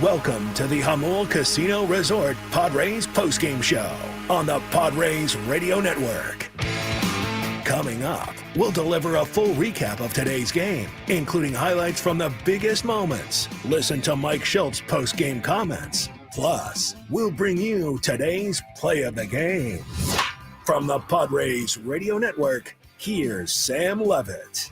Welcome to the Jamul Casino Resort Padres Postgame Show on the Padres Radio Network. Coming up, we'll deliver a full recap of today's game, including highlights from the biggest moments. Listen to Mike Shildt's post-game comments. Plus, we'll bring you today's play of the game. From the Padres Radio Network, here's Sam Levitt.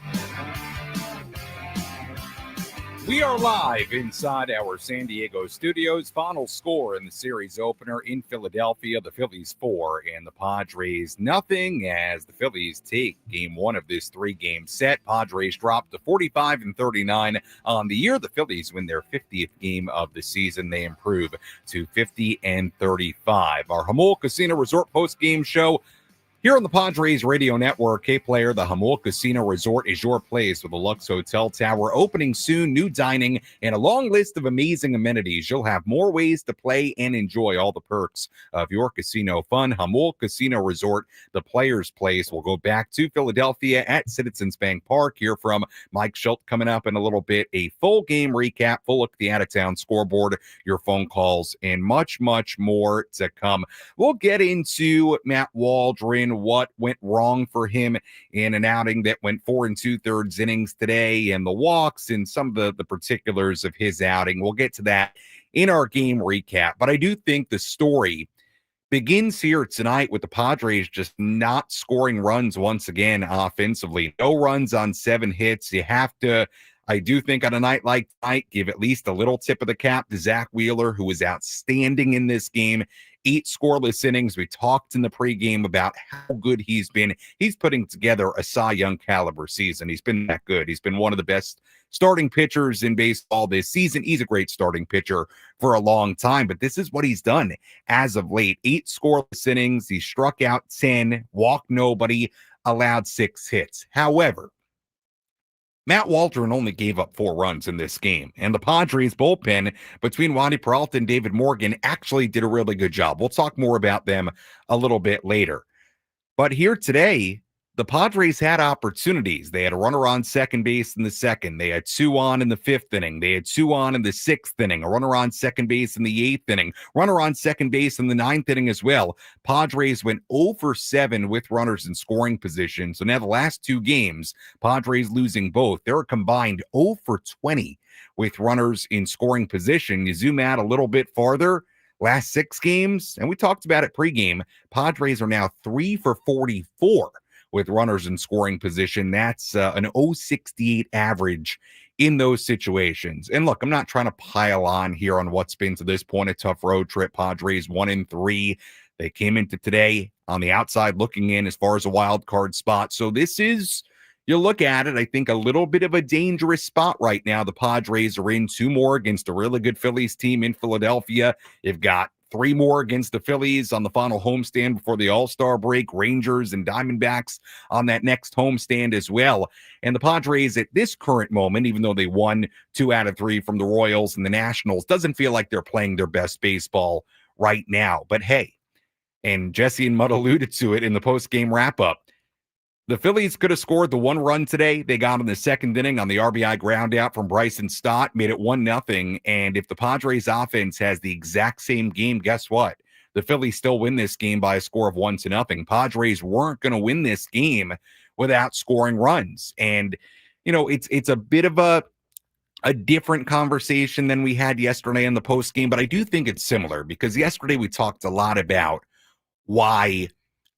We are live inside our San Diego studios. Final score in the series opener in Philadelphia, the Phillies 4 and the Padres nothing, as the Phillies take game one of this three-game set. Padres drop to 45-39 on the year. The Phillies win their 50th game of the season. They improve to 50-35. Our Jamul Casino Resort post-game show here on the Padres Radio Network. Hey, player, the Jamul Casino Resort is your place with the Lux Hotel Tower opening soon, new dining, and a long list of amazing amenities. You'll have more ways to play and enjoy all the perks of your casino fun. Jamul Casino Resort, the player's place. We'll go back to Philadelphia at Citizens Bank Park. Hear from Mike Shildt coming up in a little bit. A full game recap, full look at the out-of-town scoreboard, your phone calls, and much, much more to come. We'll get into Matt Waldron, what went wrong for him in an outing that went 4 2/3 innings today, and the walks and some of the particulars of his outing. We'll get to that in our game recap. But I do think the story begins here tonight with the Padres just not scoring runs once again offensively. No runs on 7 hits. You have to, I do think on a night like tonight, give at least a little tip of the cap to Zach Wheeler, who was outstanding in this game. 8 scoreless innings. We talked in the pregame about how good he's been. He's putting together a Cy Young caliber season. He's been that good. He's been one of the best starting pitchers in baseball this season. He's a great starting pitcher for a long time, but this is what he's done as of late. 8 scoreless innings. He struck out 10, walked nobody, allowed 6 hits. However, Matt Waldron only gave up 4 runs in this game, and the Padres bullpen between Wandy Peralta and David Morgan actually did a really good job. We'll talk more about them a little bit later. But here today, the Padres had opportunities. They had a runner on second base in the second. They had 2 on in the 5th inning. They had 2 on in the 6th inning, a runner on second base in the 8th inning, runner on second base in the 9th inning as well. Padres went 0 for 7 with runners in scoring position. So now the last 2 games, Padres losing both. They're a combined 0 for 20 with runners in scoring position. You zoom out a little bit farther, last 6 games, and we talked about it pregame, Padres are now 3 for 44 with runners in scoring position. That's an 0.68 average in those situations. And look, I'm not trying to pile on here on what's been to this point a tough road trip. Padres 1-3. They came into today on the outside looking in as far as a wild card spot. So this is, you look at it, I think a little bit of a dangerous spot right now. The Padres are in 2 more against a really good Phillies team in Philadelphia. You've got 3 more against the Phillies on the final homestand before the All-Star break, Rangers and Diamondbacks on that next homestand as well. And the Padres at this current moment, even though they won 2 out of 3 from the Royals and the Nationals, doesn't feel like they're playing their best baseball right now. But hey, and Jesse and Mudd alluded to it in the post-game wrap-up, the Phillies could have scored the 1 run today. They got in the 2nd inning on the RBI ground out from Bryson Stott, made it 1-0. And if the Padres offense has the exact same game, guess what? The Phillies still win this game by a score of 1-0. Padres weren't going to win this game without scoring runs. And, you know, it's a bit of a different conversation than we had yesterday in the post game, but I do think it's similar because yesterday we talked a lot about why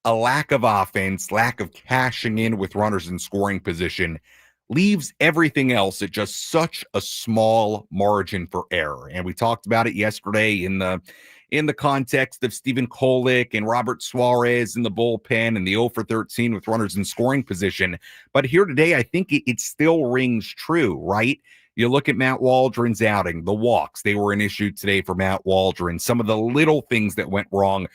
a lack of offense, lack of cashing in with runners in scoring position leaves everything else at just such a small margin for error. And we talked about it yesterday in the context of Stephen Kolek and Robert Suarez in the bullpen and the 0 for 13 with runners in scoring position. But here today, I think it still rings true, right? You look at Matt Waldron's outing, the walks, they were an issue today for Matt Waldron. Some of the little things that went wrong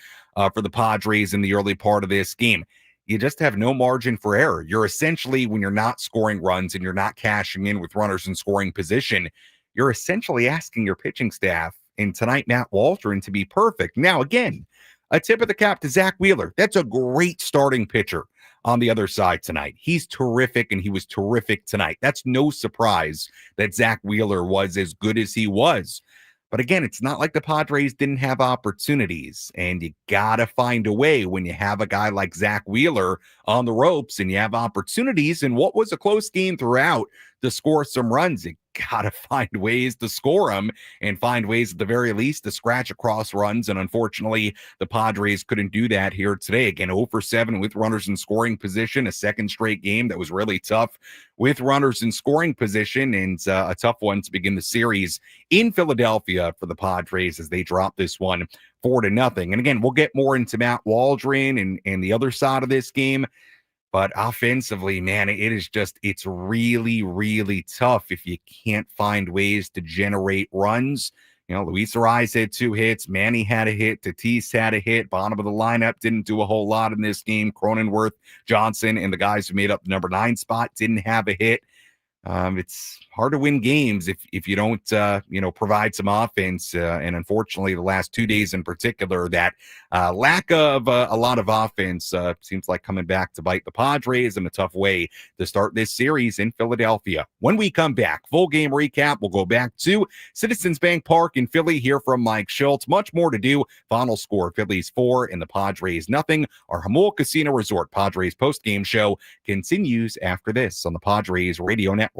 for the Padres in the early part of this game. You just have no margin for error. You're essentially, when you're not scoring runs and you're not cashing in with runners in scoring position, you're essentially asking your pitching staff, and tonight Matt Waldron, to be perfect. Now, again, a tip of the cap to Zach Wheeler. That's a great starting pitcher on the other side tonight. He's terrific, and he was terrific tonight. That's no surprise that Zach Wheeler was as good as he was. But again, it's not like the Padres didn't have opportunities, and you got to find a way when you have a guy like Zach Wheeler on the ropes and you have opportunities in what was a close game throughout to score some runs. You got to find ways to score them and find ways at the very least to scratch across runs. And unfortunately, the Padres couldn't do that here today. Again, 0 for 7 with runners in scoring position, a second straight game that was really tough with runners in scoring position, and a tough one to begin the series in Philadelphia for the Padres as they drop this one 4-0. And again, we'll get more into Matt Waldron and the other side of this game. But offensively, man, it's really, really tough if you can't find ways to generate runs. Luis Ariz had 2 hits. Manny had a hit. Tatis had a hit. Bottom of the lineup didn't do a whole lot in this game. Cronenworth, Johnson, and the guys who made up the number 9 spot didn't have a hit. It's hard to win games if you don't, provide some offense. And unfortunately, the last 2 days in particular, that lack of a lot of offense seems like coming back to bite the Padres in a tough way to start this series in Philadelphia. When we come back, full game recap. We'll go back to Citizens Bank Park in Philly, hear from Mike Shildt. Much more to do. Final score, Phillies 4 and the Padres nothing. Our Jamul Casino Resort Padres postgame show continues after this on the Padres Radio Network.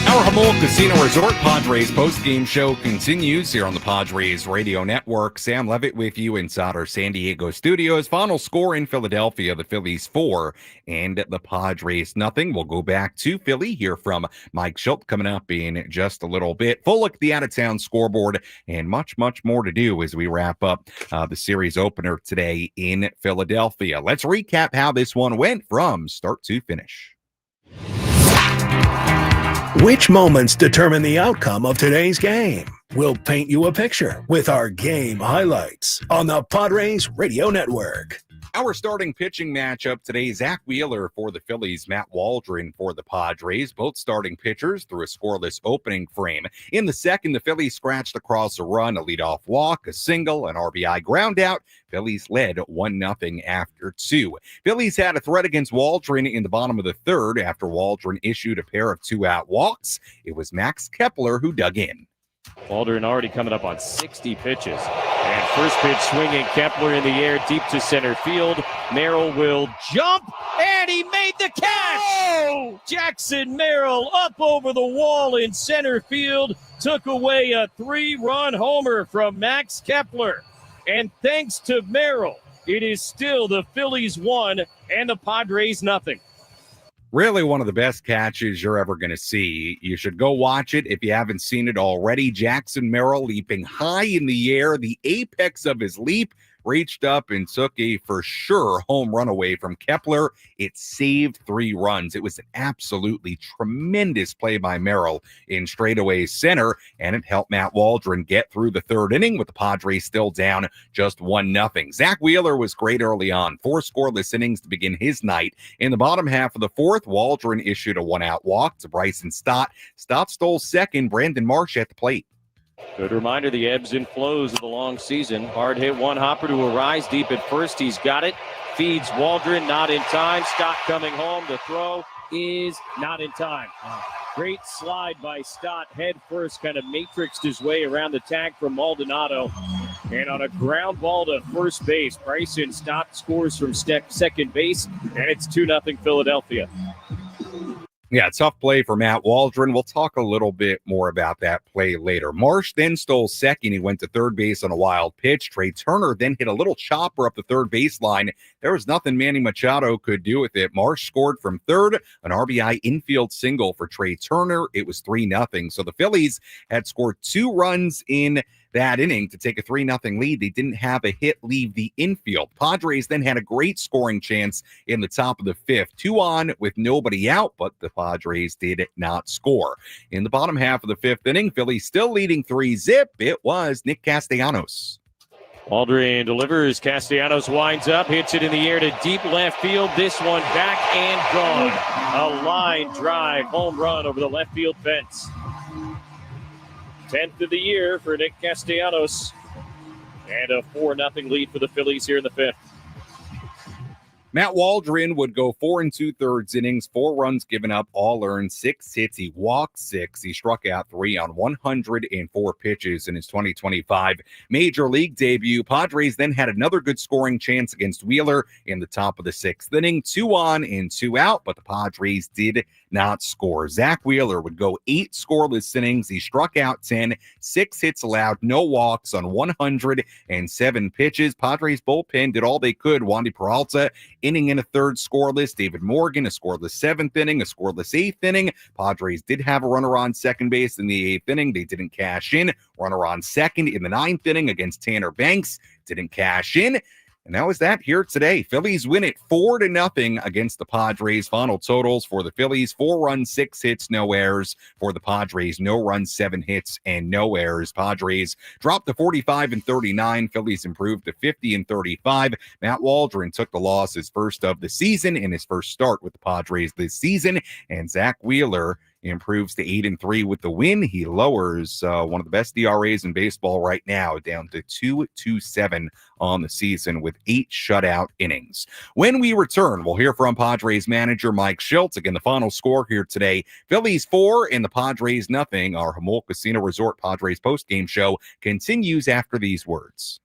Our Jamul Casino Resort Padres postgame show continues here on the Padres Radio Network. Sam Levitt with you inside our San Diego studios. Final score in Philadelphia, the Phillies 4 and the Padres nothing. We'll go back to Philly, hear from Mike Shildt coming up in just a little bit. Full look at the out-of-town scoreboard and much, much more to do as we wrap up the series opener today in Philadelphia. Let's recap how this one went from start to finish. Which moments determine the outcome of today's game? We'll paint you a picture with our game highlights on the Padres Radio Network. Our starting pitching matchup today, Zach Wheeler for the Phillies, Matt Waldron for the Padres. Both starting pitchers through a scoreless opening frame. In the second, the Phillies scratched across a run, a leadoff walk, a single, an RBI ground out. Phillies led 1-0 after 2. Phillies had a threat against Waldron in the bottom of the third after Waldron issued a pair of 2-out walks. It was Max Kepler who dug in. Waldron already coming up on 60 pitches. And first pitch swinging, Kepler in the air, deep to center field. Merrill will jump, and he made the catch! Oh! Jackson Merrill up over the wall in center field, took away a 3-run homer from Max Kepler. And thanks to Merrill, it is still the Phillies 1 and the Padres 0. Really one of the best catches you're ever going to see. You should go watch it if you haven't seen it already. Jackson Merrill leaping high in the air. The apex of his leap reached up and took a for sure home run away from Kepler. It saved 3 runs. It was an absolutely tremendous play by Merrill in straightaway center, and it helped Matt Waldron get through the third inning with the Padres still down just 1-0. Zach Wheeler was great early on. 4 scoreless innings to begin his night. In the bottom half of the fourth, Waldron issued a 1-out walk to Bryson Stott. Stott stole second. Brandon Marsh at the plate. Good reminder, the ebbs and flows of the long season. Hard hit one hopper to arise deep at first. He's got it. Feeds Waldron, not in time. Stott coming home. The throw is not in time. Great slide by Stott. Head first, kind of matrixed his way around the tag from Maldonado. And on a ground ball to first base, Bryson Stott scores from second base, and it's 2-0 Philadelphia. Yeah, tough play for Matt Waldron. We'll talk a little bit more about that play later. Marsh then stole second. He went to third base on a wild pitch. Trey Turner then hit a little chopper up the third baseline. There was nothing Manny Machado could do with it. Marsh scored from third, an RBI infield single for Trey Turner. It was 3-0. So the Phillies had scored 2 runs in that inning to take a 3-0 lead. They didn't have a hit leave the infield. Padres then had a great scoring chance in the top of the fifth. 2 on with nobody out, but the Padres did not score. In the bottom half of the fifth inning, Phillies still leading 3-0. It was Nick Castellanos. Waldron delivers. Castellanos winds up, hits it in the air to deep left field. This one back and gone. A line drive, home run over the left field fence. 10th of the year for Nick Castellanos. And a 4-0 lead for the Phillies here in the fifth. Matt Waldron would go 4 2/3 innings, 4 runs given up, all earned, 6 hits. He walked 6. He struck out 3 on 104 pitches in his 2025 Major League debut. Padres then had another good scoring chance against Wheeler in the top of the 6th inning. 2 on and 2 out, but the Padres did not score. Zach Wheeler would go 8 scoreless innings. He struck out 10, 6 hits allowed, no walks on 107 pitches. Padres bullpen did all they could. Wandy Peralta inning in a third scoreless. David Morgan a scoreless 7th inning, a scoreless 8th inning. Padres did have a runner on second base in the 8th inning. They didn't cash in. Runner on second in the 9th inning against Tanner Banks. Didn't cash in. And that was that here today. Phillies win it 4-0 against the Padres. Final totals for the Phillies: 4 runs, 6 hits, no errors. For the Padres, no runs, 7 hits, and no errors. Padres dropped to 45-39. Phillies improved to 50-35. Matt Waldron took the loss, his first of the season, and his first start with the Padres this season. And Zach Wheeler improves to 8-3 with the win. He lowers one of the best DRAs in baseball right now down to 2.27 on the season with 8 shutout innings. When we return, we'll hear from Padres manager Mike Shildt. Again, the final score here today: Phillies 4 and the Padres 0. Our Jamul Casino Resort Padres postgame show continues after these words.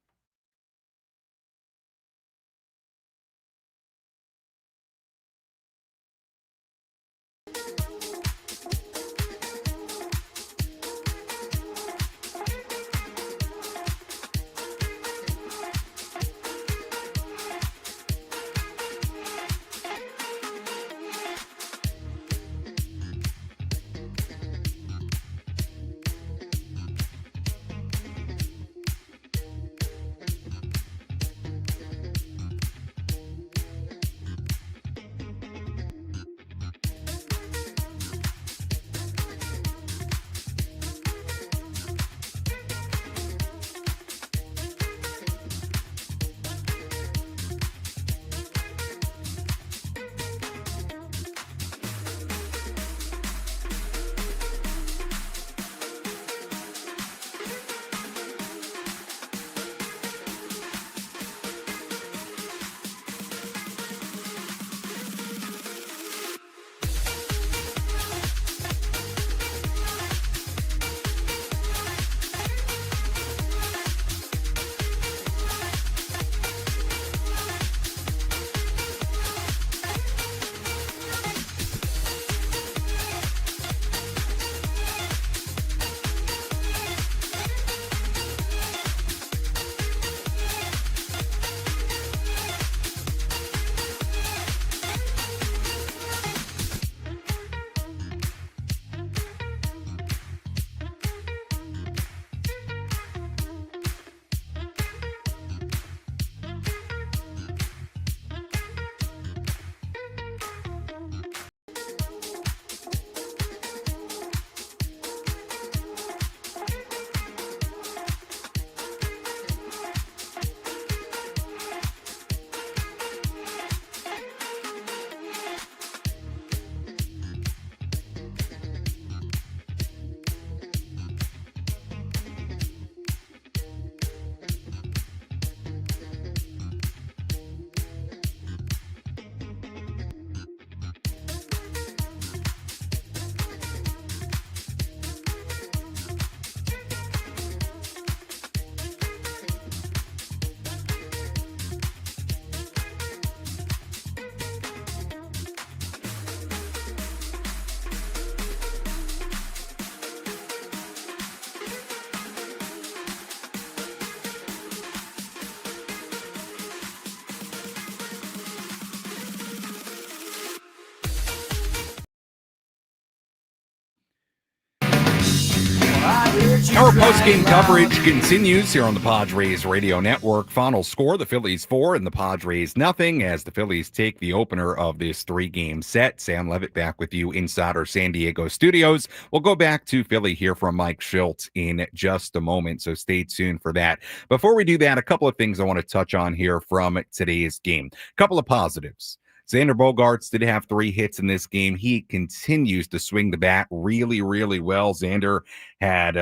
Our post-game coverage continues here on the Padres Radio Network. Final score, the Phillies 4 and the Padres nothing, as the Phillies take the opener of this 3-game set. Sam Levitt back with you inside our San Diego studios. We'll go back to Philly here from Mike Shildt in just a moment, so stay tuned for that. Before we do that, a couple of things I want to touch on here from today's game. A couple of positives. Xander Bogaerts did have 3 hits in this game. He continues to swing the bat really, really well. Xander had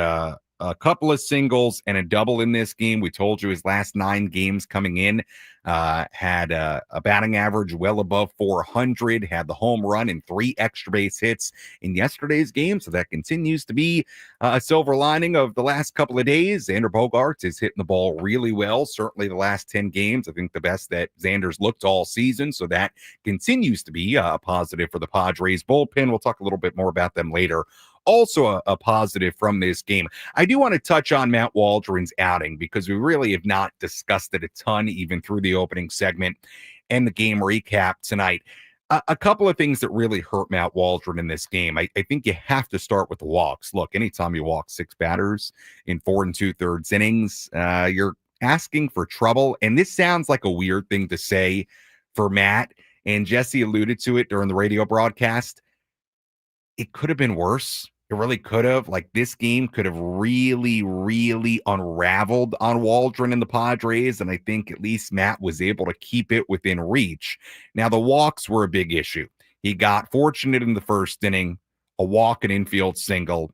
a couple of singles and a double in this game. We told you his last 9 games coming in had a batting average well above 400, had the home run and 3 extra base hits in yesterday's game. So that continues to be a silver lining of the last couple of days. Xander Bogaerts is hitting the ball really well. Certainly the last 10 games, I think the best that Xander's looked all season. So that continues to be a positive for the Padres. Bullpen, we'll talk a little bit more about them later. Also a positive from this game. I do want to touch on Matt Waldron's outing because we really have not discussed it a ton, even through the opening segment and the game recap tonight. A couple of things that really hurt Matt Waldron in this game. I think you have to start with the walks. Look, anytime you walk 6 batters in 4 2/3 innings, you're asking for trouble. And this sounds like a weird thing to say for Matt. And Jesse alluded to it during the radio broadcast. It could have been worse. It really could have. Like, this game could have really, really unraveled on Waldron and the Padres, and I think at least Matt was able to keep it within reach. Now, the walks were a big issue. He got fortunate in the first inning, a walk, an infield single,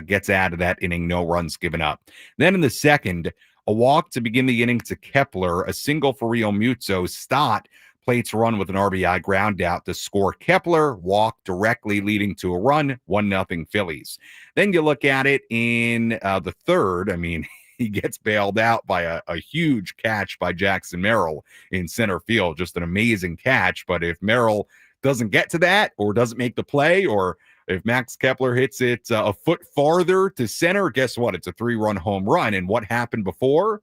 gets out of that inning, no runs given up. Then in the second, a walk to begin the inning to Kepler, a single for Real Muto. Stott plates run with an RBI ground out to score. Kepler walk directly leading to a run, 1-0 Phillies. Then you look at it in the third. I mean, he gets bailed out by a huge catch by Jackson Merrill in center field. Just an amazing catch. But if Merrill doesn't get to that or doesn't make the play, or if Max Kepler hits it a foot farther to center, guess what? It's a 3-run home run. And what happened before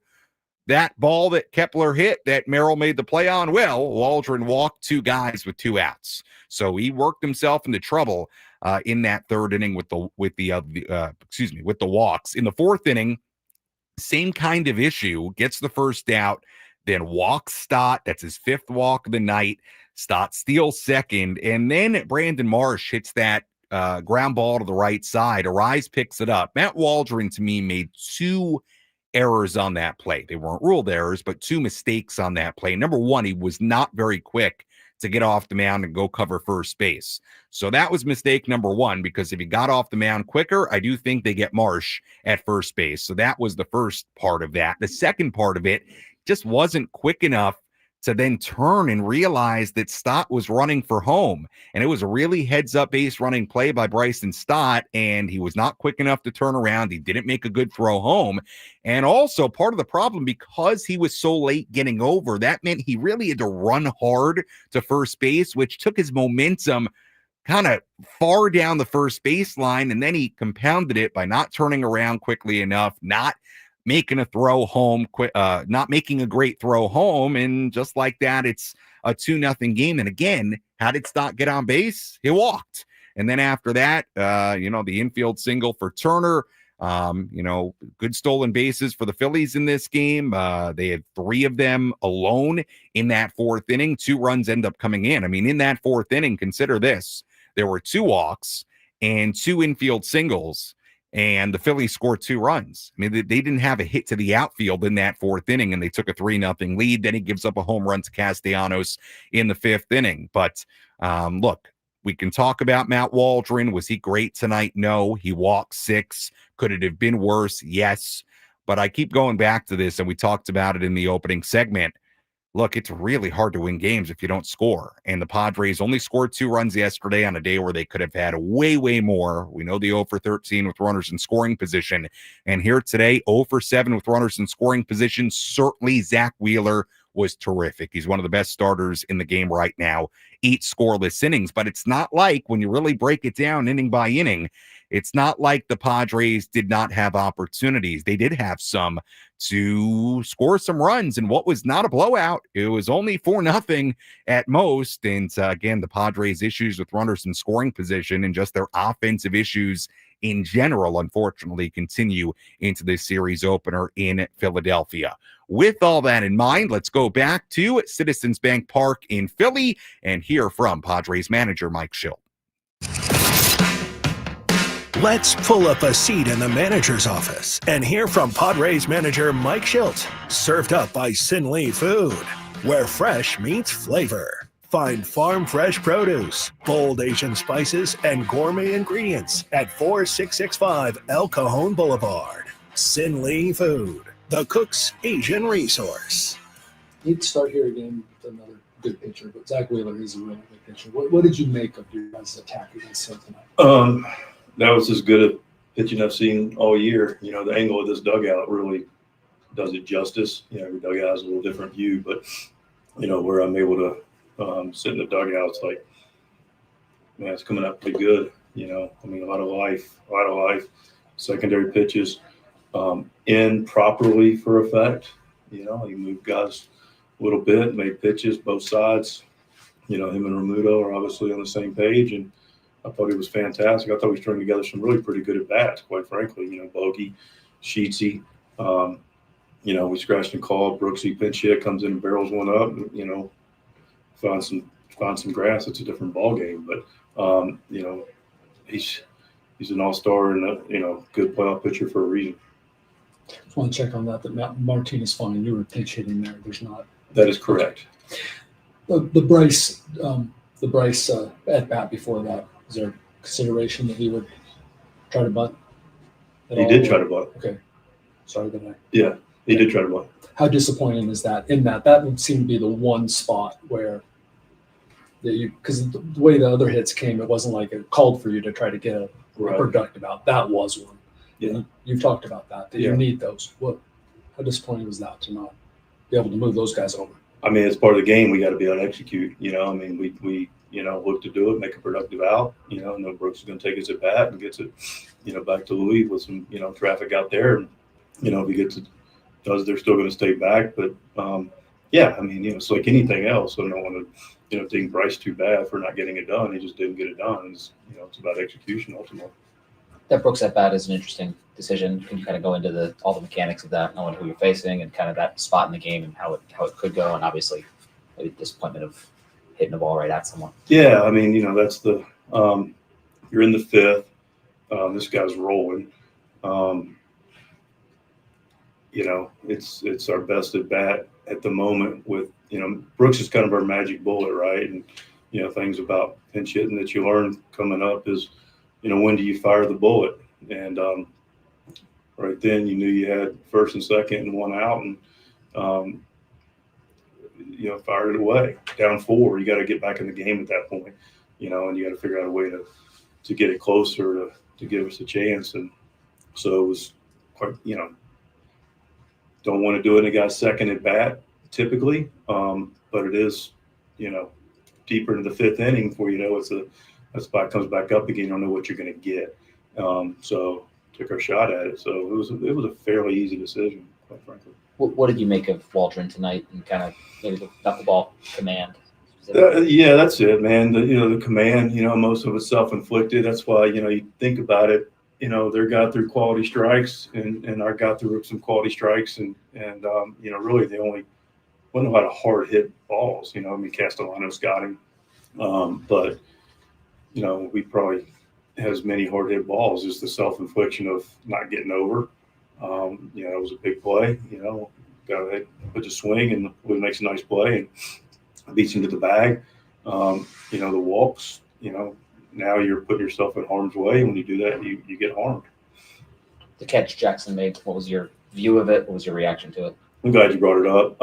that ball that Kepler hit that Merrill made the play on? Well, Waldron walked 2 guys with 2 outs. So he worked himself into trouble in that third inning with the walks. In the fourth inning, same kind of issue, gets the first out, then walks Stott. That's his 5th walk of the night. Stott steals second, and then Brandon Marsh hits that ground ball to the right side. Arise picks it up. Matt Waldron, to me, made 2 errors on that play. They weren't ruled errors, but 2 mistakes on that play. Number one, he was not very quick to get off the mound and go cover first base. So that was mistake number one, because if he got off the mound quicker, I do think they get Marsh at first base. So that was the first part of that. The second part of it just wasn't quick enough to then turn and realize that Stott was running for home. And it was a really heads-up base running play by Bryson Stott, and he was not quick enough to turn around. He didn't make a good throw home. And also, part of the problem, because he was so late getting over, that meant he really had to run hard to first base, which took his momentum kind of far down the first baseline, and then he compounded it by not turning around quickly enough, not making a throw home, not making a great throw home, and just like that, it's a 2-0 game. And again, how did Stott get on base? He walked. And then after that, the infield single for Turner, good stolen bases for the Phillies in this game. They had 3 of them alone in that fourth inning. 2 runs end up coming in. I mean, in that fourth inning, consider this. There were 2 walks and 2 infield singles, and the Phillies scored 2 runs. I mean, they didn't have a hit to the outfield in that fourth inning, and they took a 3-0 lead. Then he gives up a home run to Castellanos in the 5th inning. But look, we can talk about Matt Waldron. Was he great tonight? No. He walked 6. Could it have been worse? Yes. But I keep going back to this, and we talked about it in the opening segment. Look, it's really hard to win games if you don't score. And the Padres only scored 2 runs yesterday on a day where they could have had way, way more. We know the 0 for 13 with runners in scoring position. And here today, 0 for 7 with runners in scoring position. Certainly Zach Wheeler was terrific. He's one of the best starters in the game right now. 8 scoreless innings. But it's not like, when you really break it down inning by inning, it's not like the Padres did not have opportunities. They did have some to score some runs, and what was not a blowout. It was only 4-0 at most. And again, the Padres' issues with runners in scoring position and just their offensive issues in general, unfortunately, continue into this series opener in Philadelphia. With all that in mind, let's go back to Citizens Bank Park in Philly and hear from Padres manager Mike Shildt. Let's pull up a seat in the manager's office and hear from Padres manager Mike Shildt, served up by Sin Lee Food, where fresh meets flavor. Find farm fresh produce, bold Asian spices, and gourmet ingredients at 4665 El Cajon Boulevard. Sin Lee Food, the cook's Asian resource. He'd start here again with another good pitcher, but Zach Wheeler is a really good pitcher. What did you make of your guys' attack against him tonight? That was as good a pitching I've seen all year. You know, the angle of this dugout really does it justice. You know, every dugout has a little different view, but, you know, where I'm able to sit in the dugout, it's like, man, it's coming up pretty good. You know, I mean, a lot of life, secondary pitches, in properly for effect. You know, he moved guys a little bit, made pitches, both sides. You know, him and Romuto are obviously on the same page, and I thought he was fantastic. I thought we strung together some really pretty good at-bats, quite frankly. You know, Bogey, Sheetsy, you know, we scratched and called. Brooksy pinch hit, comes in and barrels one up, and, you know, find some grass. It's a different ball game. But, you know, he's an all-star and a, you know, good playoff pitcher for a reason. Just want to check on that Martinez fine. You were pinch hitting there. There's not. That is correct. The Bryce at bat before that. Is there consideration that he would try to bunt? He did try to bunt. Okay. Sorry that I. Yeah, he did try to bunt. How disappointing is that? In that would seem to be the one spot where because the way the other hits came, it wasn't like it called for you to try to get a productive out. That was one. Yeah. You've talked about that you need those. How disappointing was that to not be able to move those guys over? I mean, it's part of the game. We got to be able to execute. You know, I mean, we you know, look to do it, make a productive out. You know, no Brooks is going to take his at bat and gets it, you know, back to Louis with some, you know, traffic out there. And, you know, if he gets it, they're still going to stay back. But, yeah, I mean, you know, it's like anything else. I don't want to, you know, ding Bryce too bad for not getting it done. He just didn't get it done. It's, you know, it's about execution ultimately. That Brooks at bat is an interesting decision. Can you kind of go into all the mechanics of that, knowing who you're facing and kind of that spot in the game and how it could go, and obviously maybe disappointment of hitting the ball right at someone? Yeah, I mean, you know, that's the you're in the fifth. This guy's rolling. You know, it's our best at bat at the moment. With, you know, Brooks is kind of our magic bullet, right? And, you know, things about pinch hitting that you learn coming up is, you know, when do you fire the bullet? And right then you knew you had first and second and one out, and you know, fired it away. Down 4, you got to get back in the game at that point, you know, and you got to figure out a way to get it closer to give us a chance. And so it was quite, you know, don't want to do it in a guy's second at bat typically, but it is, you know, deeper into the 5th inning before you know that spot comes back up again. You don't know what you're going to get. So took our shot at it. So it was a fairly easy decision, quite frankly. What did you make of Waldron tonight and kind of maybe the knuckleball command? Yeah, that's it, man. The command, you know, most of it's self-inflicted. That's why, you know, you think about it, you know, their guy threw quality strikes and our guy threw some quality strikes. And you know, really they only wasn't a lot of hard hit balls. You know, I mean, Castellanos got him. But, you know, we probably had as many hard hit balls as the self-infliction of not getting over. You know, it was a big play, you know, got to put the swing and Louis makes a nice play and beats him to the bag. You know, the walks, you know, now you're putting yourself in harm's way. When you do that, you get harmed. The catch Jackson made, what was your view of it? What was your reaction to it? I'm glad you brought it up.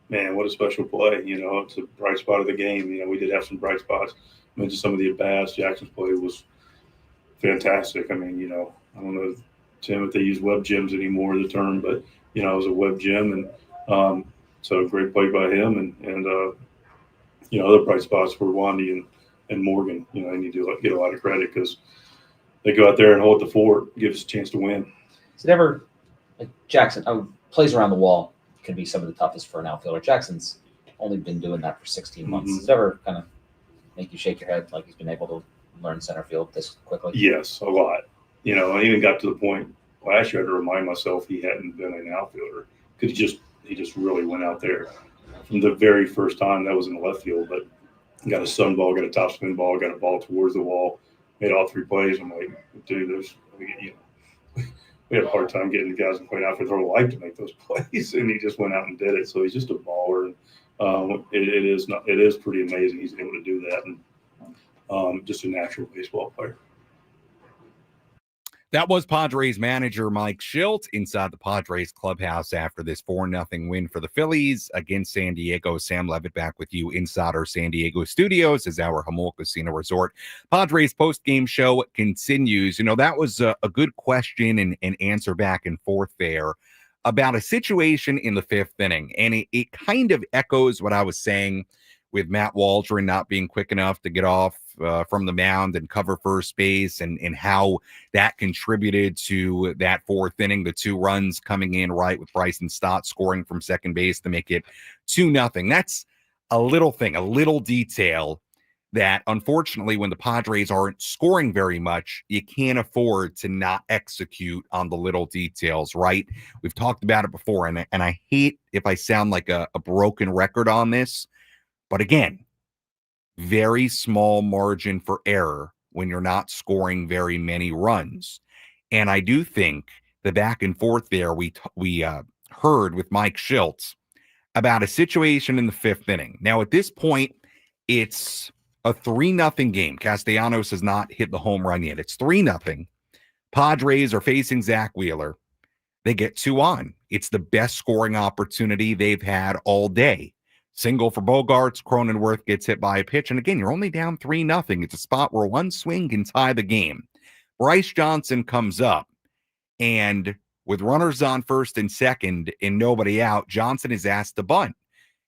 Man, what a special play. You know, it's a bright spot of the game. You know, we did have some bright spots. I mentioned some of the at-bats. Jackson's play was fantastic. I mean, you know, I don't know, Tim, if they use web gems anymore, the term, but, you know, it was a web gem. And so great play by him. And you know, other bright spots were Wandy and Morgan. You know, they need to get a lot of credit because they go out there and hold the fort, give us a chance to win. Is it ever, like Jackson, plays around the wall can be some of the toughest for an outfielder. Jackson's only been doing that for 16 months. Mm-hmm. Does it ever kind of make you shake your head like he's been able to learn center field this quickly? Yes, a lot. I even got to the point last year I had to remind myself he hadn't been an outfielder because he just really went out there from the very first time. That was in the left field, but got a sun ball, got a top spin ball, got a ball towards the wall, made all 3 plays. I'm like, dude, we had a hard time getting the guys to play out for their whole life to make those plays, and he just went out and did it. So he's just a baller, and it is pretty amazing he's able to do that, and just a natural baseball player. That was Padres manager Mike Shildt inside the Padres clubhouse after this 4-0 win for the Phillies against San Diego. Sam Levitt back with you inside our San Diego studios as our Jamul Casino Resort Padres post-game show continues. That was a good question and answer back and forth there about a situation in the 5th inning. And it kind of echoes what I was saying with Matt Waldron not being quick enough to get off from the mound and cover first base, and how that contributed to that 4th inning, the 2 runs coming in right with Bryson Stott scoring from second base to make it 2-0. That's a little thing, a little detail that unfortunately when the Padres aren't scoring very much, you can't afford to not execute on the little details, right? We've talked about it before, and I hate if I sound like a broken record on this, but again, very small margin for error when you're not scoring very many runs. And I do think the back and forth there we heard with Mike Shildt about a situation in the 5th inning. Now, at this point, it's a 3-0 game. Castellanos has not hit the home run yet. It's 3-0. Padres are facing Zach Wheeler. They get 2 on. It's the best scoring opportunity they've had all day. Single for Bogarts. Cronenworth gets hit by a pitch. And again, you're only down 3-0. It's a spot where one swing can tie the game. Bryce Johnson comes up, and with runners on first and second and nobody out, Johnson is asked to bunt.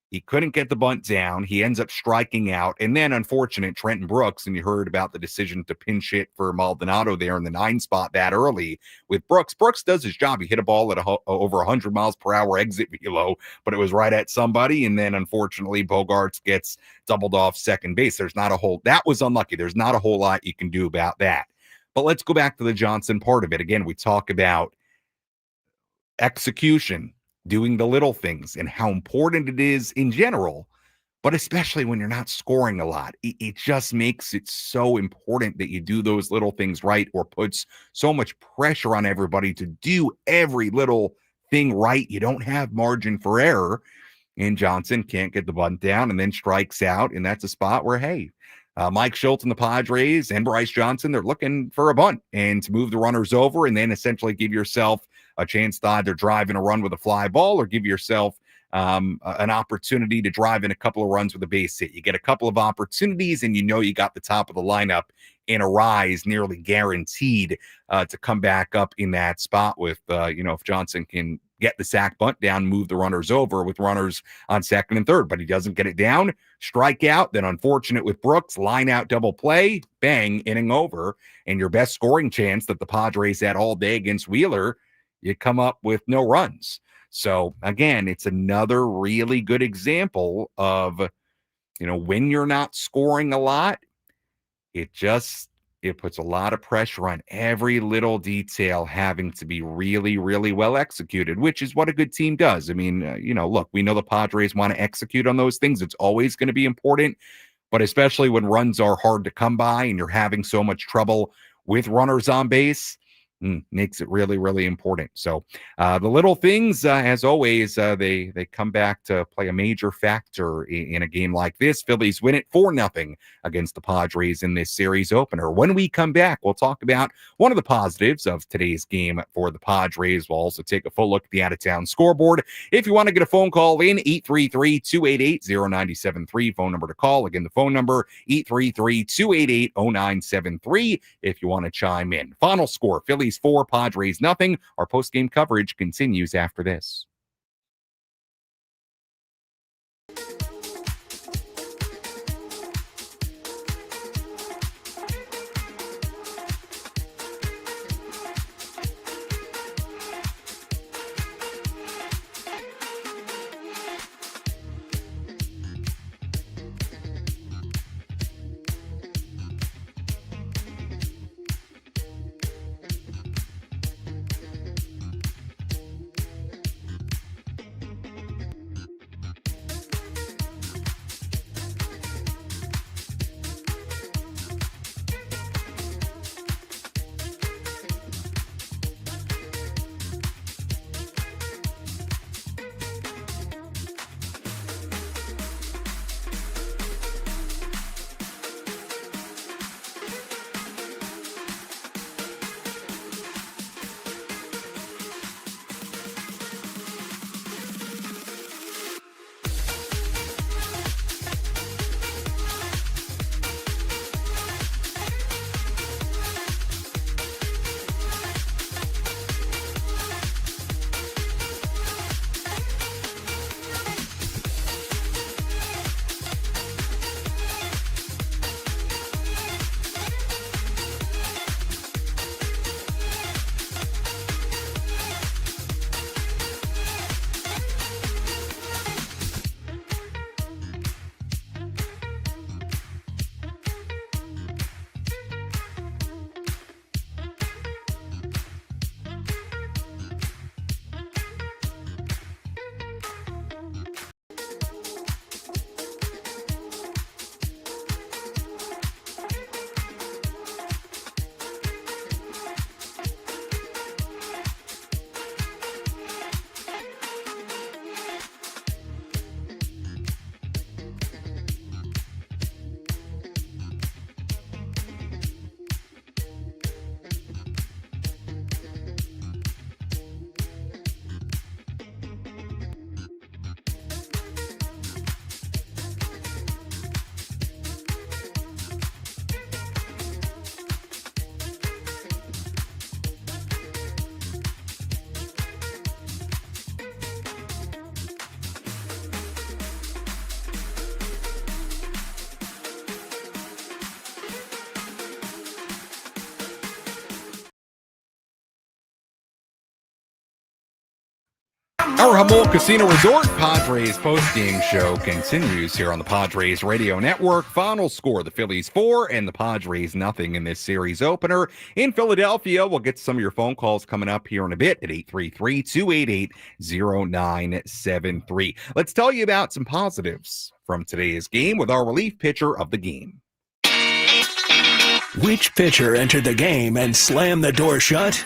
He couldn't get the bunt down. He ends up striking out. And then, unfortunate, Trenton Brooks, and you heard about the decision to pinch hit for Maldonado there in the 9 spot that early with Brooks. Brooks does his job. He hit a ball at over 100 miles per hour exit velo, but it was right at somebody. And then, unfortunately, Bogarts gets doubled off second base. That was unlucky. There's not a whole lot you can do about that. But let's go back to the Johnson part of it. Again, we talk about execution, doing the little things, and how important it is in general, but especially when you're not scoring a lot. It just makes it so important that you do those little things right, or puts so much pressure on everybody to do every little thing right. You don't have margin for error, and Johnson can't get the bunt down and then strikes out, and that's a spot where, hey, Mike Shildt and the Padres and Bryce Johnson, they're looking for a bunt and to move the runners over and then essentially give yourself a chance to either drive in a run with a fly ball or give yourself an opportunity to drive in a couple of runs with a base hit. You get a couple of opportunities, and you got the top of the lineup in a rise, nearly guaranteed to come back up in that spot with, if Johnson can get the sack bunt down, move the runners over with runners on second and third, but he doesn't get it down, strike out. Then unfortunate with Brooks, line out double play, bang, inning over. And your best scoring chance that the Padres had all day against Wheeler, you come up with no runs. So again, it's another really good example of, when you're not scoring a lot, it puts a lot of pressure on every little detail having to be really, really well executed, which is what a good team does. I mean, look, we know the Padres want to execute on those things. It's always going to be important, but especially when runs are hard to come by and you're having so much trouble with runners on base, makes it really, really important. So the little things, as always, they come back to play a major factor in a game like this. Phillies win it 4-0 against the Padres in this series opener. When we come back, we'll talk about one of the positives of today's game for the Padres. We'll also take a full look at the out-of-town scoreboard. If you want to get a phone call in, 833-288-0973, phone number to call. Again, the phone number, 833-288-0973, if you want to chime in. Final score, Phillies 4, Padres nothing. Our post-game coverage continues after this. Our Jamul Casino Resort Padres postgame show continues here on the Padres Radio Network. Final score, the Phillies 4 and the Padres nothing in this series opener. In Philadelphia, we'll get some of your phone calls coming up here in a bit at 833-288-0973. Let's tell you about some positives from today's game with our relief pitcher of the game. Which pitcher entered the game and slammed the door shut?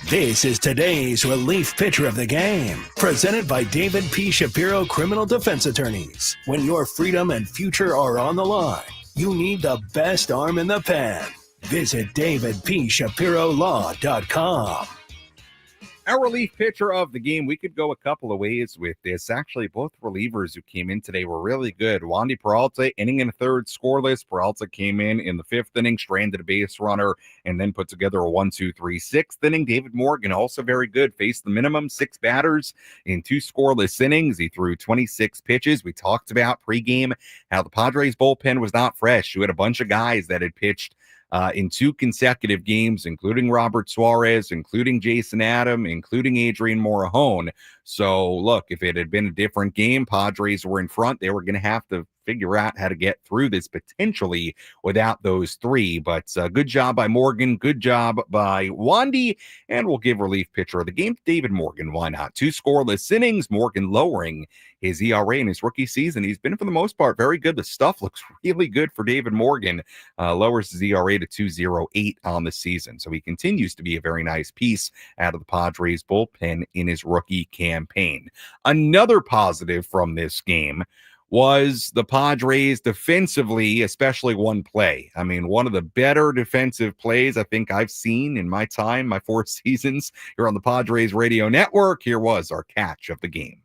This is today's relief pitcher of the game, presented by David P. Shapiro Criminal Defense Attorneys. When your freedom and future are on the line, you need the best arm in the pen. Visit davidpshapirolaw.com. Our relief pitcher of the game, we could go a couple of ways with this. Actually, both relievers who came in today were really good. Wandy Peralta, inning in the third, scoreless. Peralta came in the fifth inning, stranded a base runner, and then put together a 1-2-3 sixth inning. David Morgan, also very good, faced the minimum, 6 batters in 2 scoreless innings. He threw 26 pitches. We talked about pregame how the Padres bullpen was not fresh. You had a bunch of guys that had pitched in 2 consecutive games, including Robert Suarez, including Jason Adam, including Adrian Morejon. So, look, if it had been a different game, Padres were in front. They were going to have to figure out how to get through this potentially without those 3. But good job by Morgan. Good job by Wandy. And we'll give relief pitcher of the game to David Morgan. Why not? 2 scoreless innings. Morgan lowering his ERA in his rookie season. He's been, for the most part, very good. The stuff looks really good for David Morgan. Lowers his ERA to 2.08 on the season. So he continues to be a very nice piece out of the Padres bullpen in his rookie campaign. Another positive from this game was the Padres defensively, especially one play. I mean, one of the better defensive plays I think I've seen in my time, my 4 seasons here on the Padres Radio Network. Here was our catch of the game.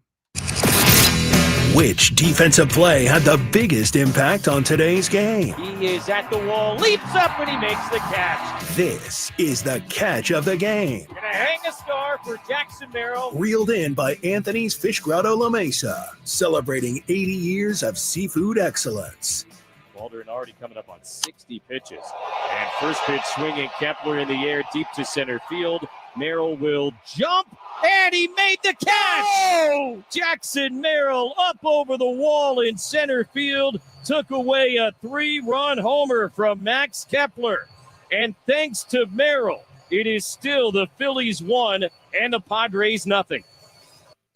Which defensive play had the biggest impact on today's game? He is at the wall, leaps up, and he makes the catch. This is the catch of the game. Gonna hang a star for Jackson Merrill. Reeled in by Anthony's Fish Grotto La Mesa, celebrating 80 years of seafood excellence. Waldron already coming up on 60 pitches. And first pitch swinging, Kepler in the air, deep to center field. Merrill will jump, and he made the catch! Oh! Jackson Merrill up over the wall in center field, took away a 3-run homer from Max Kepler. And thanks to Merrill, it is still the Phillies 1 and the Padres nothing.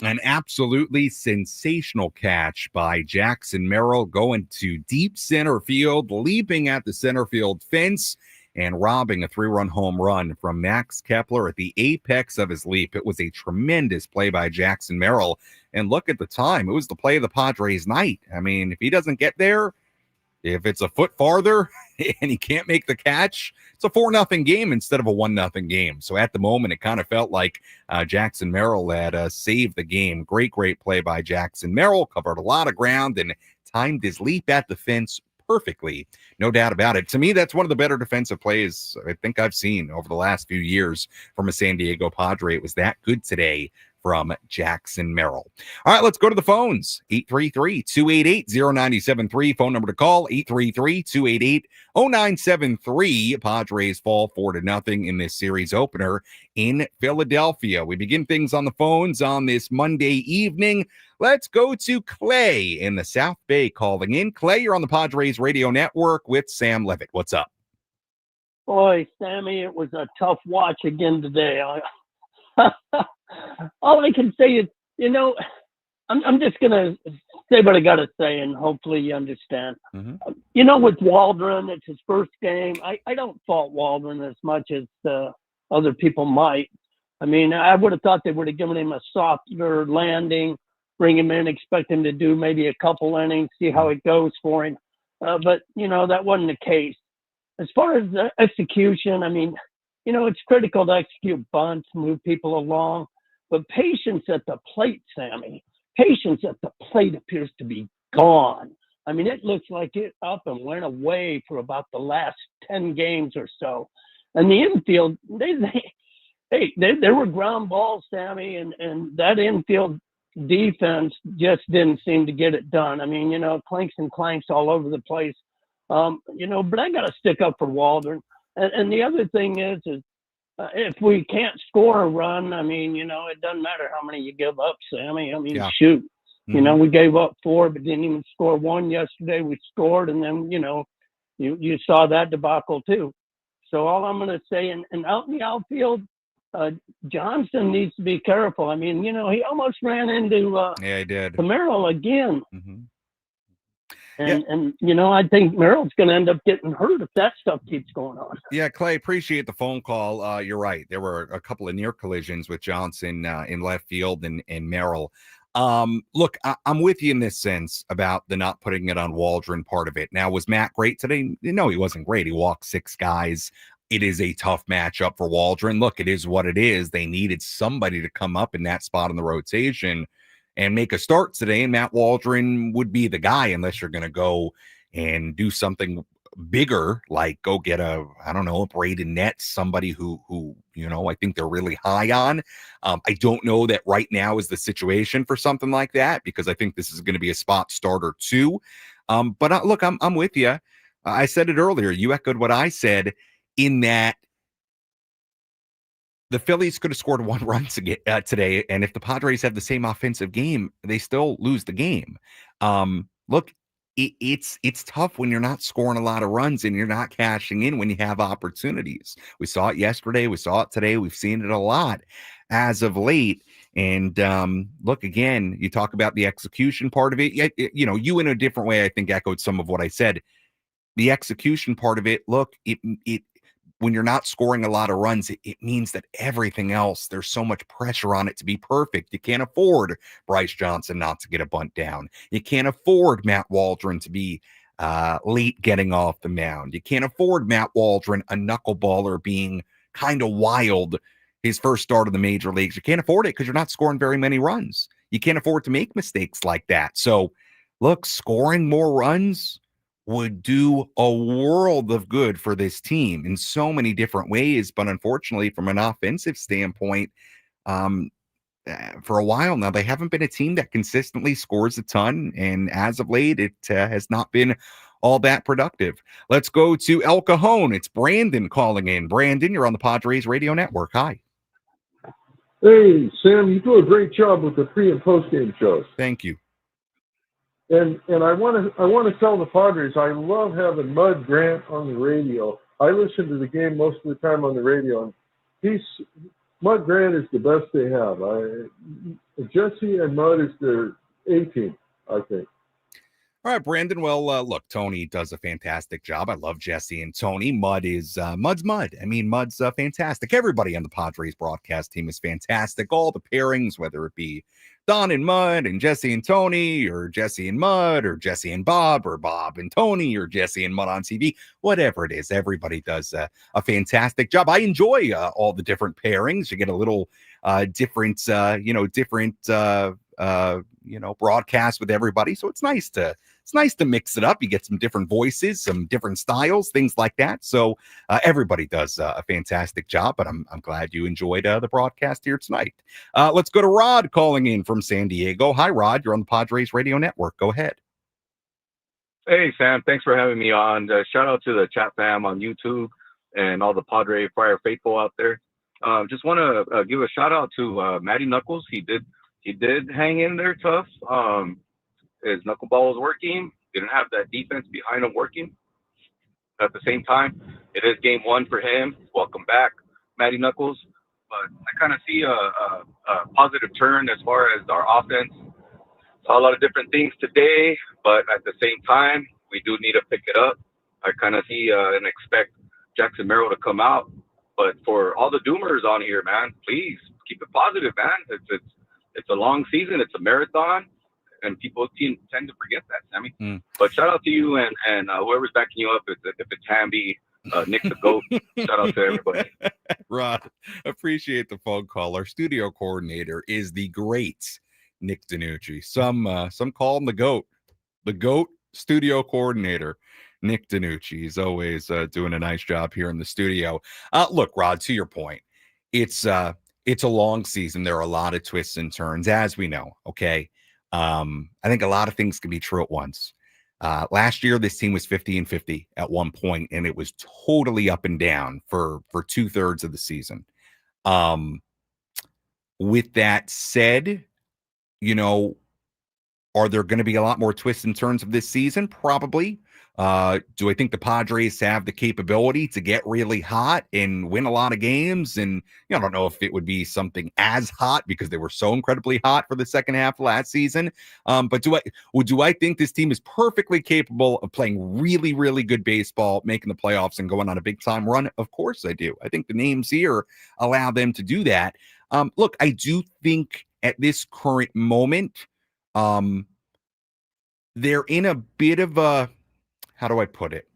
An absolutely sensational catch by Jackson Merrill, going to deep center field, leaping at the center field fence, and robbing a 3-run home run from Max Kepler at the apex of his leap. It was a tremendous play by Jackson Merrill. And look at the time. It was the play of the Padres night. I mean, if he doesn't get there, if it's a foot farther and he can't make the catch, it's a 4-0 game instead of a 1-0 game. So at the moment, it kind of felt like Jackson Merrill had saved the game. Great play by Jackson Merrill. Covered a lot of ground and timed his leap at the fence perfectly. No doubt about it. To me, that's one of the better defensive plays I think I've seen over the last few years from a San Diego Padre. It was that good today from Jackson Merrill. All right, let's go to the phones. 833-288-0973. Phone number to call, 833-288-0973. Padres fall 4-0 in this series opener in Philadelphia. We begin things on the phones on this Monday evening. Let's go to Clay in the South Bay calling in. Clay, you're on the Padres Radio Network with Sam Levitt. What's up? Boy, Sammy, it was a tough watch again today. All I can say is, I'm just going to say what I got to say, and hopefully you understand. Mm-hmm. With Waldron, it's his first game. I don't fault Waldron as much as other people might. I mean, I would have thought they would have given him a softer landing, bring him in, expect him to do maybe a couple innings, see how it goes for him. But, that wasn't the case. As far as the execution, I mean, it's critical to execute bunts, move people along. But patience at the plate, Sammy, patience at the plate appears to be gone. I mean, it looks like it up and went away for about the last 10 games or so. And the infield, there were ground balls, Sammy, and that infield defense just didn't seem to get it done. I mean, clinks and clanks all over the place. But I got to stick up for Waldron. And the other thing is if we can't score a run, I mean, it doesn't matter how many you give up, Sammy. I mean, Yeah. shoot. Mhm. We gave up 4, but didn't even score 1 yesterday. We scored, and then, you saw that debacle too. So all I'm going to say, and out in the outfield, Johnson needs to be careful. I mean, he almost ran into Yeah, I did. Merrill again. Mhm. And I think Merrill's going to end up getting hurt if that stuff keeps going on. Yeah, Clay, appreciate the phone call. You're right. There were a couple of near collisions with Johnson in left field and Merrill. Look, I'm with you in this sense about the not putting it on Waldron part of it. Now, was Matt great today? No, he wasn't great. He walked 6 guys. It is a tough matchup for Waldron. Look, it is what it is. They needed somebody to come up in that spot in the rotation and make a start today, and Matt Waldron would be the guy unless you're going to go and do something bigger, like go get a Braden Nets, somebody who I think they're really high on. I don't know that right now is the situation for something like that, because I think this is going to be a spot starter too. But look, I'm with you. I said it earlier. You echoed what I said in that the Phillies could have scored 1 run today, and if the Padres have the same offensive game, they still lose the game. Look, it's tough when you're not scoring a lot of runs and you're not cashing in when you have opportunities. We saw it yesterday. We saw it today. We've seen it a lot as of late. And look, again, you talk about the execution part of it. You in a different way, I think, echoed some of what I said. The execution part of it, look, it when you're not scoring a lot of runs, it means that everything else, there's so much pressure on it to be perfect. You can't afford Bryce Johnson not to get a bunt down. You can't afford Matt Waldron to be late getting off the mound. You can't afford Matt Waldron, a knuckleballer, being kind of wild his first start of the major leagues. You can't afford it because you're not scoring very many runs. You can't afford to make mistakes like that. So, look, scoring more runs would do a world of good for this team in so many different ways. But unfortunately, from an offensive standpoint, for a while now, they haven't been a team that consistently scores a ton. And as of late, it has not been all that productive. Let's go to El Cajon. It's Brandon calling in. Brandon, you're on the Padres Radio Network. Hi. Hey, Sam, you do a great job with the pre and post game shows. Thank you. And I want to tell the Padres, I love having Mud Grant on the radio. I listen to the game most of the time on the radio, and Mud Grant is the best they have. Jesse and Mud is their A team, I think. All right, Brandon. Well, look, Tony does a fantastic job. I love Jesse and Tony. Mud's Mud. I mean, Mud's fantastic. Everybody on the Padres broadcast team is fantastic. All the pairings, whether it be Don and Mud and Jesse and Tony, or Jesse and Mud, or Jesse and Bob, or Bob and Tony, or Jesse and Mud on TV, whatever it is, everybody does a fantastic job. I enjoy all the different pairings. You get a little different broadcast with everybody. So it's nice to mix it up. You get some different voices, some different styles, things like that. So everybody does a fantastic job, but I'm glad you enjoyed the broadcast here tonight. Let's go to Rod calling in from San Diego. Hi, Rod. You're on the Padres Radio Network. Go ahead. Hey, Sam. Thanks for having me on. Shout out to the chat fam on YouTube and all the Padre Fire faithful out there. Just want to give a shout out to Matty Knuckles. He did hang in there tough. His knuckleball was working. Didn't have that defense behind him working. At the same time, it is game 1 for him. Welcome back, Matty Knuckles. But I kind of see a positive turn as far as our offense. Saw a lot of different things today, but at the same time, we do need to pick it up. I kind of see and expect Jackson Merrill to come out. But for all the doomers on here, man, please keep it positive, man. It's a long season. It's a marathon, and people tend to forget that, Sammy. But shout out to you and whoever's backing you up. If it's Hamby, Nick the GOAT, shout out to everybody. Rod, appreciate the phone call. Our studio coordinator is the great Nick DiNucci. Some call him the GOAT. The GOAT studio coordinator, Nick DiNucci. He's always doing a nice job here in the studio. Look, Rod, to your point, it's a long season. There are a lot of twists and turns, as we know. Okay. I think a lot of things can be true at once. Last year, this team was 50-50 at one point, and it was totally up and down for 2/3 of the season. With that said, are there going to be a lot more twists and turns of this season? Probably. Do I think the Padres have the capability to get really hot and win a lot of games? And I don't know if it would be something as hot because they were so incredibly hot for the second half of last season. But do I think this team is perfectly capable of playing really, really good baseball, making the playoffs, and going on a big time run? Of course I do. I think the names here allow them to do that. Look, I do think at this current moment, they're in a bit of a, how do I put it?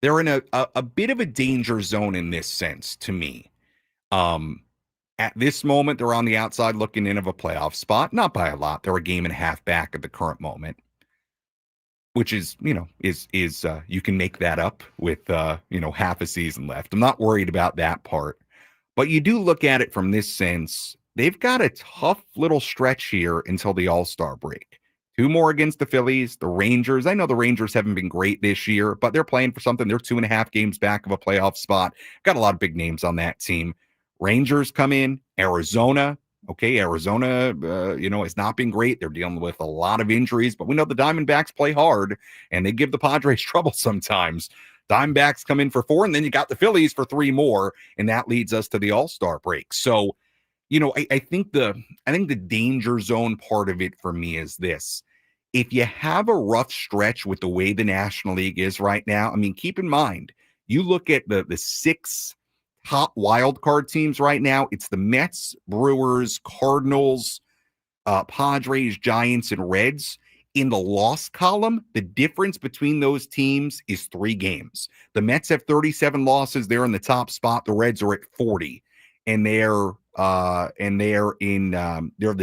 They're in a bit of a danger zone in this sense to me. At this moment, they're on the outside looking in of a playoff spot, not by a lot. They're a game and a half back at the current moment, which is, you can make that up with, half a season left. I'm not worried about that part, but you do look at it from this sense. They've got a tough little stretch here until the All-Star break. 2 more against the Phillies, the Rangers. I know the Rangers haven't been great this year, but they're playing for something. They're 2.5 games back of a playoff spot. Got a lot of big names on that team. Rangers come in, Arizona. Okay, Arizona, has not been great. They're dealing with a lot of injuries, but we know the Diamondbacks play hard, and they give the Padres trouble sometimes. Diamondbacks come in for 4, and then you got the Phillies for 3 more, and that leads us to the All-Star break. So, I think the danger zone part of it for me is this. If you have a rough stretch with the way the National League is right now, keep in mind, you look at the 6 top wild card teams right now, it's the Mets, Brewers, Cardinals, Padres, Giants, and Reds. In the loss column, the difference between those teams is 3 games. The Mets have 37 losses. They're in the top spot. The Reds are at 40. And they're the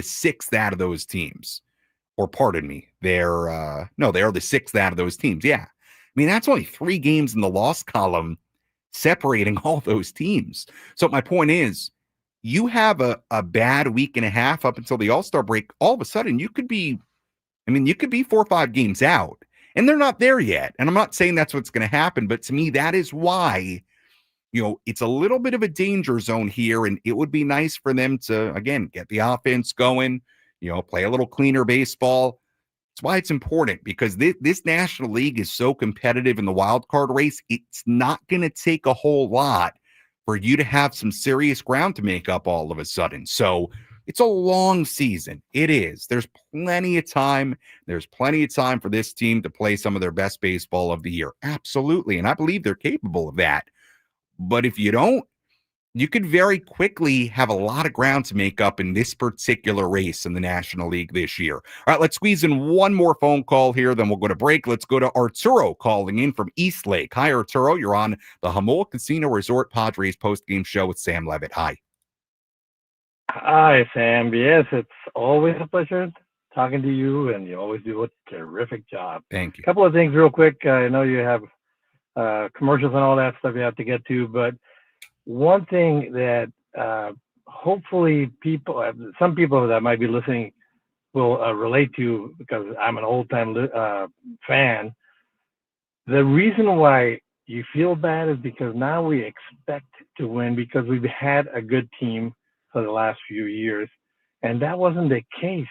6th out of those teams. Or pardon me, they're the 6th out of those teams. Yeah. That's only 3 games in the loss column separating all those teams. So my point is, you have a bad week and a half up until the All-Star break. All of a sudden, you could be 4 or 5 games out, and they're not there yet. And I'm not saying that's what's going to happen, but to me, that is why it's a little bit of a danger zone here, and it would be nice for them to, again, get the offense going, play a little cleaner baseball. That's why it's important, because this National League is so competitive in the wild card race. It's not going to take a whole lot for you to have some serious ground to make up all of a sudden. So it's a long season. It is. There's plenty of time. There's plenty of time for this team to play some of their best baseball of the year. Absolutely. And I believe they're capable of that. But if you don't, you could very quickly have a lot of ground to make up in this particular race in the National League this year. All right, let's squeeze in one more phone call here, then we'll go to break. Let's go to Arturo calling in from Eastlake. Hi, Arturo. You're on the Jamul Casino Resort Padres postgame show with Sam Levitt. Hi. Hi, Sam. Yes, it's always a pleasure talking to you, and you always do a terrific job. Thank you. A couple of things real quick. I know you have commercials and all that stuff you have to get to, but one thing that hopefully some people that might be listening will relate to, because I'm an old-time fan, the reason why you feel bad is because now we expect to win, because we've had a good team for the last few years, and that wasn't the case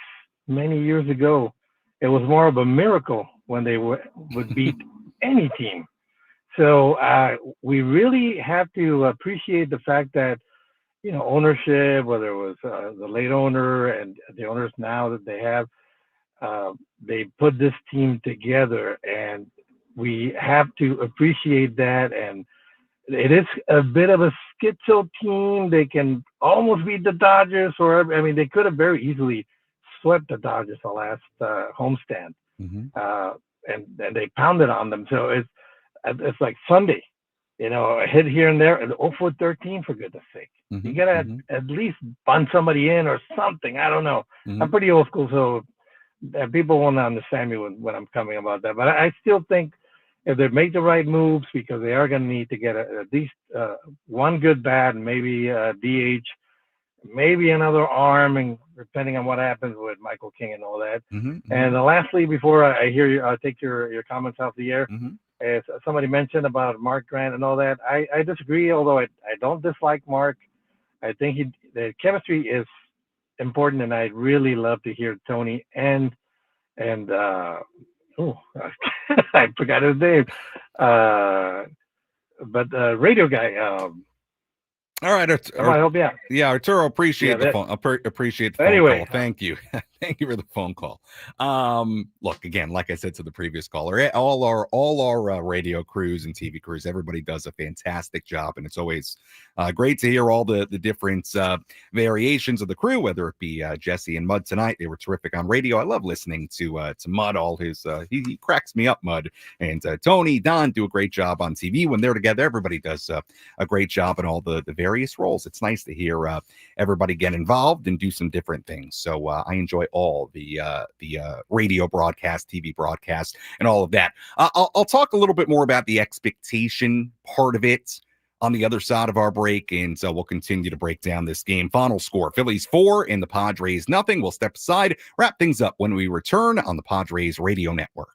many years ago. It was more of a miracle when they would beat any team. So we really have to appreciate the fact that, ownership, whether it was the late owner and the owners now that they have, they put this team together, and we have to appreciate that. And it is a bit of a schizo team. They can almost beat the Dodgers, they could have very easily swept the Dodgers the last homestand, and they pounded on them. So it's like Sunday, a hit here and there, and 0 for 13, for goodness sake. You got to at least bunt somebody in or something. I don't know. I'm pretty old school, so people won't understand me when I'm coming about that. But I still think if they make the right moves, because they are going to need to get at least one good bat and maybe DH, maybe another arm, and depending on what happens with Michael King and all that. Mm-hmm. And lastly, before I hear you, I'll take your comments off the air. Mm-hmm. As somebody mentioned about Mark Grant and all that, I disagree. Although I don't dislike Mark, I think the chemistry is important, and I'd really love to hear Tony and I forgot his name, but radio guy. All right, Come on, help me out. Yeah, Arturo, appreciate the phone. Appreciate the phone call. Thank you. Thank you for the phone call. Look, again, like I said to the previous caller, all our radio crews and TV crews, everybody does a fantastic job, and it's always great to hear all the different variations of the crew, whether it be Jesse and Mud tonight. They were terrific on radio. I love listening to Mud. All his he cracks me up, Mud, and Tony, Don do a great job on TV when they're together. Everybody does a great job in all the various roles. It's nice to hear everybody get involved and do some different things. So I enjoy all the radio broadcast, TV broadcast, and all of that. I'll talk a little bit more about the expectation part of it on the other side of our break, and so we'll continue to break down this game. Final score, Phillies 4 and the Padres nothing. We'll step aside, wrap things up when we return on the Padres Radio Network.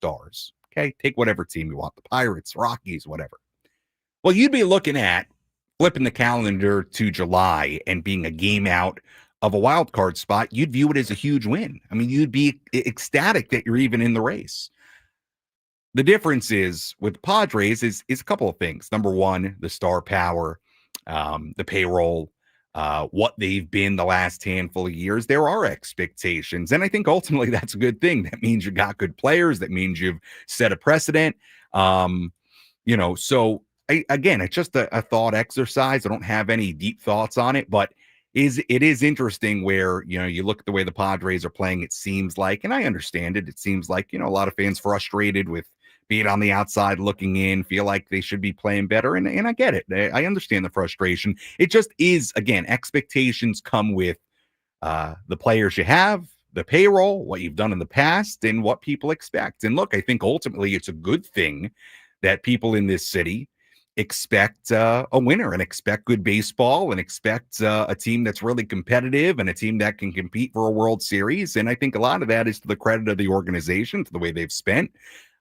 Stars. Okay, take whatever team you want, the Pirates, Rockies, whatever. Well, you'd be looking at flipping the calendar to July and being a game out of a wild card spot. You'd view it as a huge win. I mean, you'd be ecstatic that you're even in the race. The difference is with Padres is a couple of things. Number one, the star power, the payroll, what they've been the last handful of years. There are expectations, and I think ultimately that's a good thing. That means you got good players. That means you've set a precedent. So again, it's just a thought exercise. I don't have any deep thoughts on it, but it is interesting where, you look at the way the Padres are playing. It seems like, and I understand it. It seems like, a lot of fans frustrated with being on the outside looking in, feel like they should be playing better. And I get it. I understand the frustration. It just is, again, expectations come with the players you have, the payroll, what you've done in the past, and what people expect. And look, I think ultimately it's a good thing that people in this city expect a winner and expect good baseball and expect a team that's really competitive and a team that can compete for a World Series. And I think a lot of that is to the credit of the organization, to the way they've spent,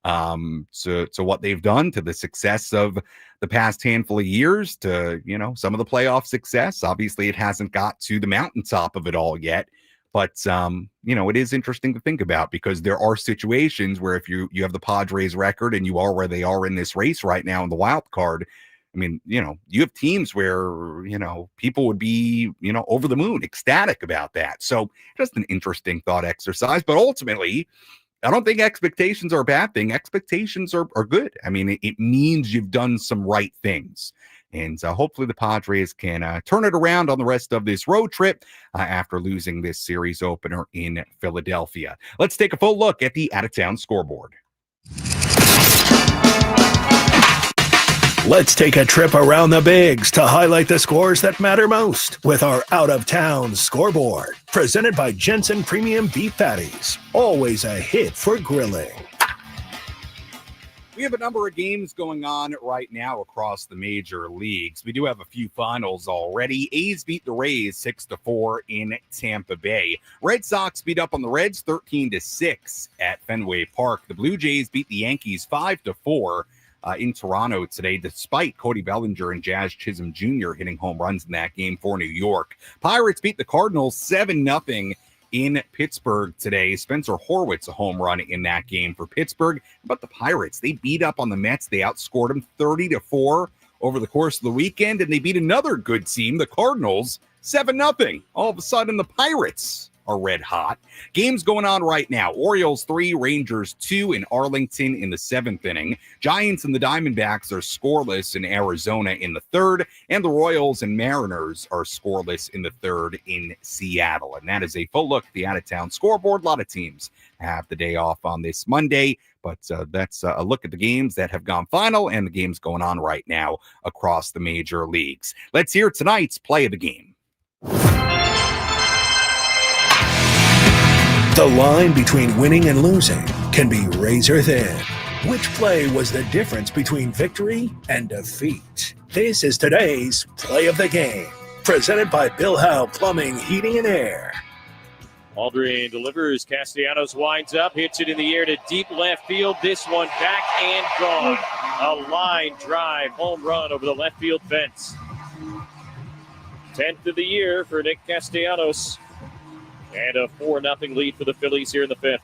to what they've done, to the success of the past handful of years, to, some of the playoff success. Obviously, it hasn't got to the mountaintop of it all yet. But, it is interesting to think about, because there are situations where if you have the Padres record and you are where they are in this race right now in the wild card, I mean, you have teams where, people would be, over the moon, ecstatic about that. So just an interesting thought exercise. But ultimately, I don't think expectations are a bad thing. Expectations are good. I mean, it means you've done some right things. And hopefully the Padres can turn it around on the rest of this road trip after losing this series opener in Philadelphia. Let's take a full look at the out-of-town scoreboard. Let's take a trip around the bigs to highlight the scores that matter most with our out-of-town scoreboard. Presented by Jensen Premium Beef Patties. Always a hit for grilling. We have a number of games going on right now across the major leagues. We do have a few finals already. A's beat the Rays 6-4 in Tampa Bay. Red Sox beat up on the Reds 13-6 at Fenway Park. The Blue Jays beat the Yankees 5-4 in Toronto today, despite Cody Bellinger and Jazz Chisholm Jr. hitting home runs in that game for New York. Pirates beat the Cardinals 7-0 in Pittsburgh today. Spencer Horwitz a home run in that game for Pittsburgh. But the Pirates, they beat up on the Mets. They outscored them 30-4 over the course of the weekend, and they beat another good team, the Cardinals, 7-0. All of a sudden, the Pirates are red hot. Games going on right now. Orioles 3, Rangers 2 in Arlington in the 7th inning. Giants and the Diamondbacks are scoreless in Arizona in the 3rd, and the Royals and Mariners are scoreless in the 3rd in Seattle. And that is a full look at the out-of-town scoreboard. A lot of teams have the day off on this Monday, but that's a look at the games that have gone final and the games going on right now across the major leagues. Let's hear tonight's play of the game. The line between winning and losing can be razor thin. Which play was the difference between victory and defeat? This is today's Play of the Game, presented by Bill Howe Plumbing, Heating, and Air. Aldrin delivers. Castellanos winds up, hits it in the air to deep left field. This one back and gone. A line drive home run over the left field fence. 10th of the year for Nick Castellanos. And a 4-0 lead for the Phillies here in the 5th.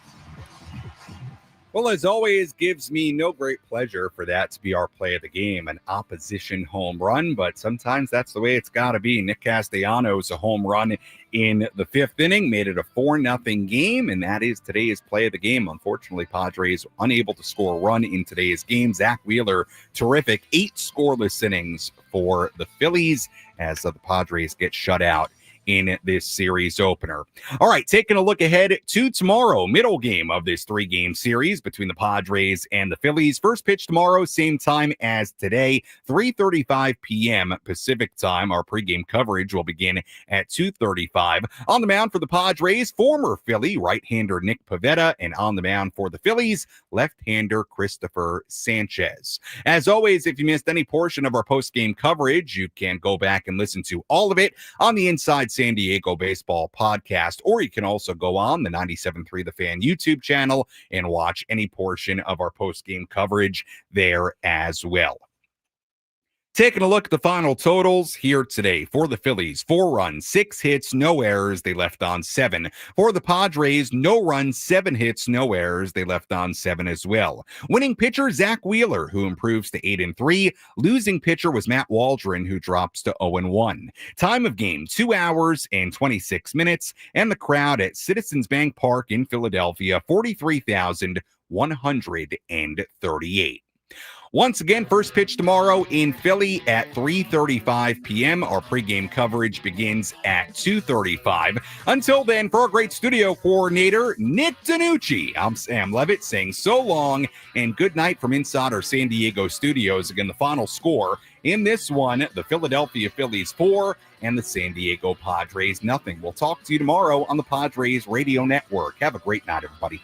Well, as always, gives me no great pleasure for that to be our play of the game, an opposition home run, but sometimes that's the way it's got to be. Nick Castellanos, a home run in the 5th inning, made it a 4-0 game, and that is today's play of the game. Unfortunately, Padres unable to score a run in today's game. Zach Wheeler, terrific, 8 scoreless innings for the Phillies as the Padres get shut out in this series opener. All right, taking a look ahead to tomorrow, middle game of this 3-game series between the Padres and the Phillies. First pitch tomorrow, same time as today, 3:35 p.m. Pacific time. Our pregame coverage will begin at 2:35. On the mound for the Padres, former Philly right-hander Nick Pivetta, and on the mound for the Phillies, left-hander Christopher Sanchez. As always, if you missed any portion of our post-game coverage, you can go back and listen to all of it on the Inside Inside San Diego Baseball podcast, or you can also go on the 97.3 The Fan YouTube channel and watch any portion of our post-game coverage there as well. Taking a look at the final totals here today for the Phillies: 4 runs, 6 hits, no errors. They left on 7. For the Padres, no runs, 7 hits, no errors. They left on 7 as well. Winning pitcher Zach Wheeler, who improves to 8-3. Losing pitcher was Matt Waldron, who drops to 0-1. Time of game 2 hours and 26 minutes, and the crowd at Citizens Bank Park in Philadelphia 43,138. Once again, first pitch tomorrow in Philly at 3:35 p.m. Our pregame coverage begins at 2:35. Until then, for our great studio coordinator, Nick Danucci, I'm Sam Levitt saying so long and good night from inside our San Diego studios. Again, the final score in this one, the Philadelphia Phillies 4 and the San Diego Padres 0. We'll talk to you tomorrow on the Padres Radio Network. Have a great night, everybody.